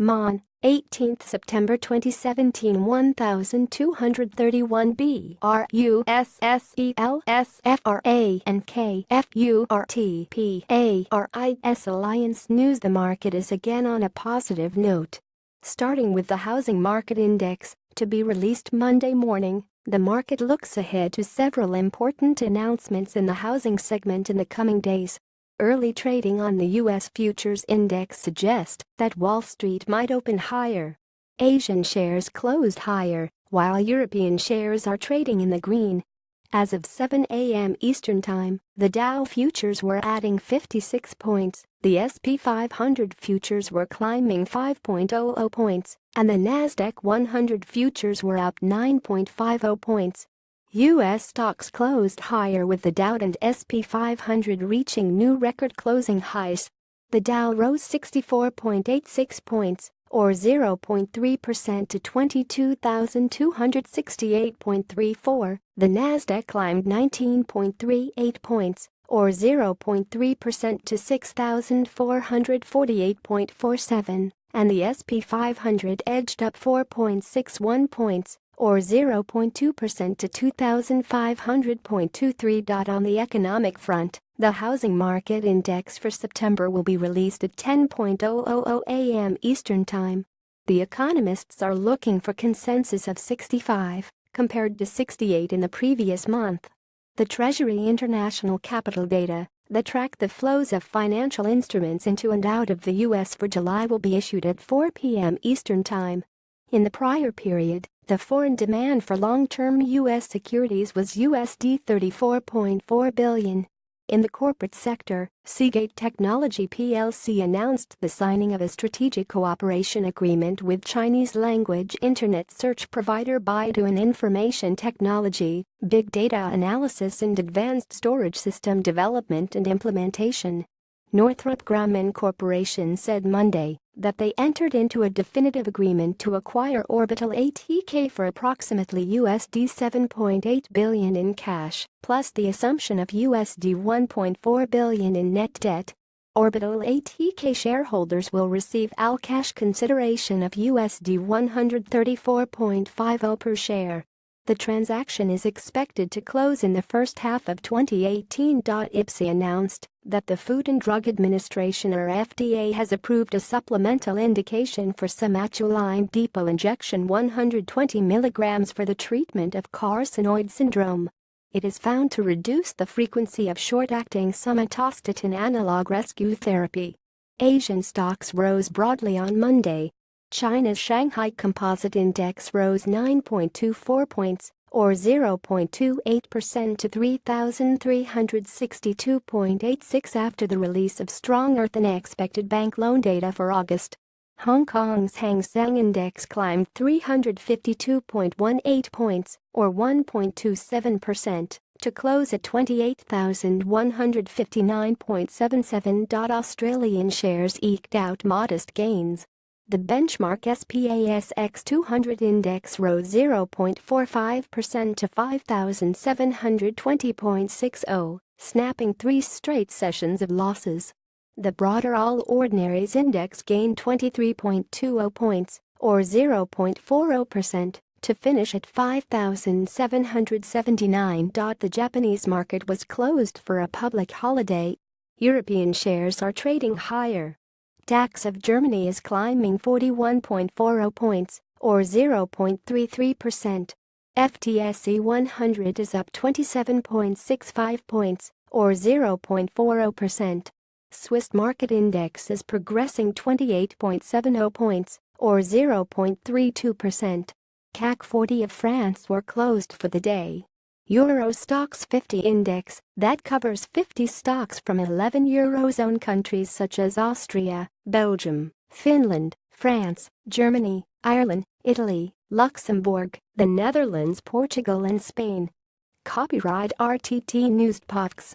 Mon, 18th September 2017 1231 BRUSSELSFRANKFURTPARIS Alliance News. The market is again on a positive note. Starting with the Housing Market Index, to be released Monday morning, the market looks ahead to several important announcements in the housing segment in the coming days. Early trading on the U.S. Futures Index suggests that Wall Street might open higher. Asian shares closed higher, while European shares are trading in the green. As of 7 a.m. Eastern Time, the Dow futures were adding 56 points, the S&P 500 futures were climbing 5.00 points, and the Nasdaq 100 futures were up 9.50 points. U.S. stocks closed higher with the Dow and S&P 500 reaching new record closing highs. The Dow rose 64.86 points, or 0.3% to 22,268.34. The Nasdaq climbed 19.38 points, or 0.3% to 6,448.47, and the S&P 500 edged up 4.61 points, or 0.2% to 2,500.23. On the economic front, the Housing Market Index for September will be released at 10:00 a.m. Eastern Time. The economists are looking for consensus of 65, compared to 68 in the previous month. The Treasury International Capital Data, that track the flows of financial instruments into and out of the U.S. for July, will be issued at 4 p.m. Eastern Time. In the prior period, the foreign demand for long-term U.S. securities was USD $34.4 billion. In the corporate sector, Seagate Technology plc announced the signing of a strategic cooperation agreement with Chinese-language internet search provider Baidu in information technology, big data analysis and advanced storage system development and implementation. Northrop Grumman Corporation said Monday that they entered into a definitive agreement to acquire Orbital ATK for approximately USD $7.8 billion in cash, plus the assumption of USD $1.4 billion in net debt. Orbital ATK shareholders will receive all-cash consideration of USD $134.50 per share. The transaction is expected to close in the first half of 2018. IPSI announced that the Food and Drug Administration or FDA has approved a supplemental indication for Somatuline depot injection 120 mg for the treatment of carcinoid syndrome. It is found to reduce the frequency of short-acting somatostatin analog rescue therapy. Asian stocks rose broadly on Monday. China's Shanghai Composite Index rose 9.24 points, or 0.28% to 3,362.86 after the release of stronger-than-expected bank loan data for August. Hong Kong's Hang Seng Index climbed 352.18 points, or 1.27%, to close at 28,159.77. Australian shares eked out modest gains. The benchmark SPASX 200 index rose 0.45% to 5,720.60, snapping 3 straight sessions of losses. The broader All Ordinaries Index gained 23.20 points, or 0.40%, to finish at 5,779. The Japanese market was closed for a public holiday. European shares are trading higher. DAX of Germany is climbing 41.40 points, or 0.33%. FTSE 100 is up 27.65 points, or 0.40%. Swiss Market Index is progressing 28.70 points, or 0.32%. CAC 40 of France were closed for the day. Euro Stoxx 50 Index, that covers 50 stocks from 11 Eurozone countries such as Austria, Belgium, Finland, France, Germany, Ireland, Italy, Luxembourg, the Netherlands, Portugal and Spain. Copyright RTT News Podcasts.